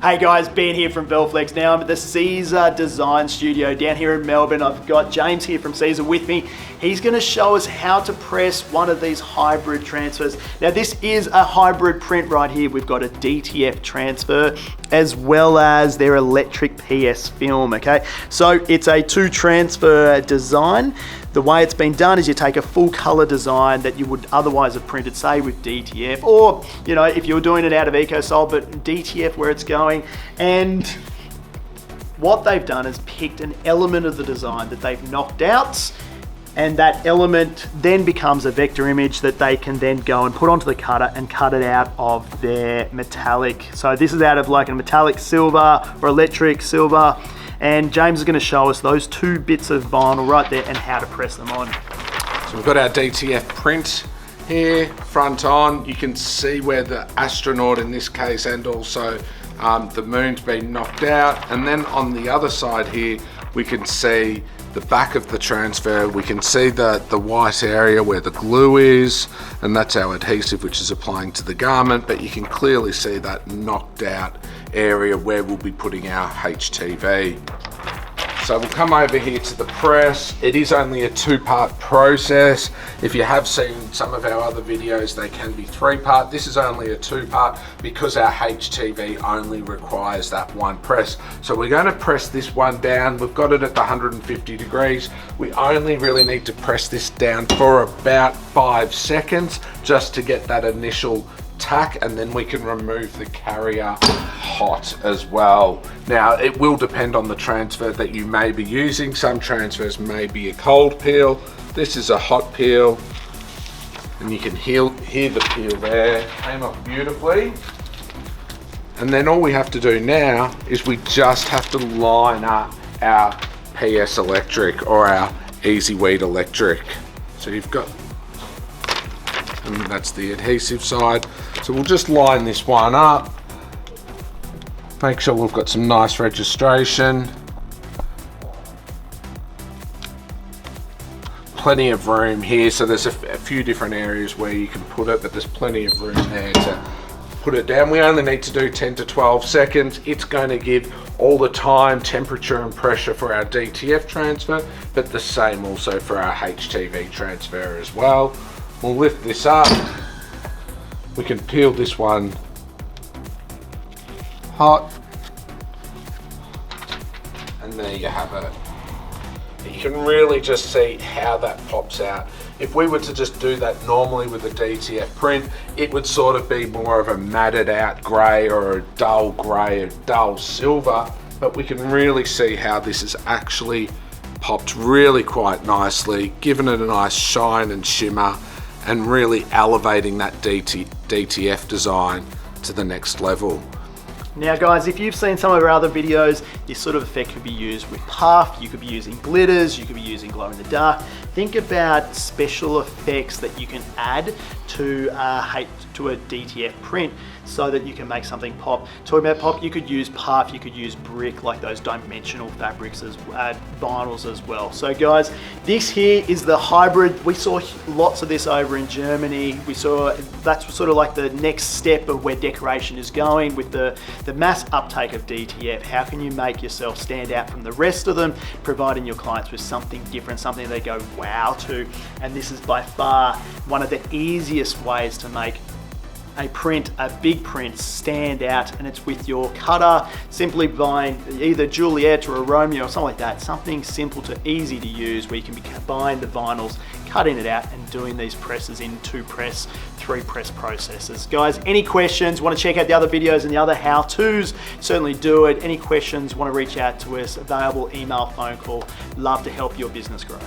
Hey guys, Ben here from Velflex. Now I'm at the Siser Design Studio down here in Melbourne. I've got James here from Siser with me. He's going to show us how to press one of these hybrid transfers. Now this is a hybrid print right here. We've got a DTF transfer as well as their electric PS film, okay? So it's a two transfer design. The way it's been done is you take a full color design that you would otherwise have printed, say with DTF, or you know, if you were doing it out of EcoSol, but DTF where it's going. And what they've done is picked an element of the design that they've knocked out, and that element then becomes a vector image that they can then go and put onto the cutter and cut it out of their metallic. So this is out of like a metallic silver or electric silver. And James is going to show us those two bits of vinyl right there and how to press them on. So we've got our DTF print here, front on. You can see where the astronaut in this case, and also the moon's been knocked out. And then on the other side here, we can see the back of the transfer. We can see the white area where the glue is, and that's our adhesive which is applying to the garment, but you can clearly see that knocked out area where we'll be putting our HTV. So we'll come over here to the press. It is only a two-part process. If you have seen some of our other videos, they can be three-part. This is only a two-part because our HTV only requires that one press. So we're going to press this one down. We've got it at the 150 degrees. We only really need to press this down for about 5 seconds just to get that initial tack, and then we can remove the carrier hot as well. Now it will depend on the transfer that you may be using. Some transfers may be a cold peel. This is a hot peel, and you can hear the peel there. Came off beautifully. And then all we have to do now is we just have to line up our PS Electric or our Easy Weed Electric. So you've got, and that's the adhesive side. So we'll just line this one up. Make sure we've got some nice registration. Plenty of room here. So there's a few different areas where you can put it, but there's plenty of room there to put it down. We only need to do 10 to 12 seconds. It's going to give all the time, temperature and pressure for our DTF transfer, but the same also for our HTV transfer as well. We'll lift this up. We can peel this one hot, and there you have it. You can really just see how that pops out. If we were to just do that normally with a DTF print, it would sort of be more of a matted out grey or a dull grey, a dull silver, but we can really see how this has actually popped really quite nicely, given it a nice shine and shimmer, and really elevating that DTF design to the next level. Now guys, if you've seen some of our other videos, this sort of effect could be used with puff, you could be using glitters, you could be using glow in the dark. Think about special effects that you can add to a DTF print so that you can make something pop. Talking about pop, you could use puff, you could use brick, like those dimensional fabrics as vinyls as well. So guys, this here is the hybrid. We saw lots of this over in Germany. We saw that's sort of like the next step of where decoration is going with the mass uptake of DTF. How can you make yourself stand out from the rest of them, providing your clients with something different, something they go wow to? And this is by far one of the easiest ways to make a print, a big print, stand out, and it's with your cutter. Simply buying either Juliet or a Romeo or something like that, something simple to easy to use where you can be buying the vinyls, cutting it out and doing these presses in 2-press, 3-press processes. Guys, any questions, want to check out the other videos and the other how-tos, certainly do it. Any questions, want to reach out to us, available email, phone call. Love to help your business grow.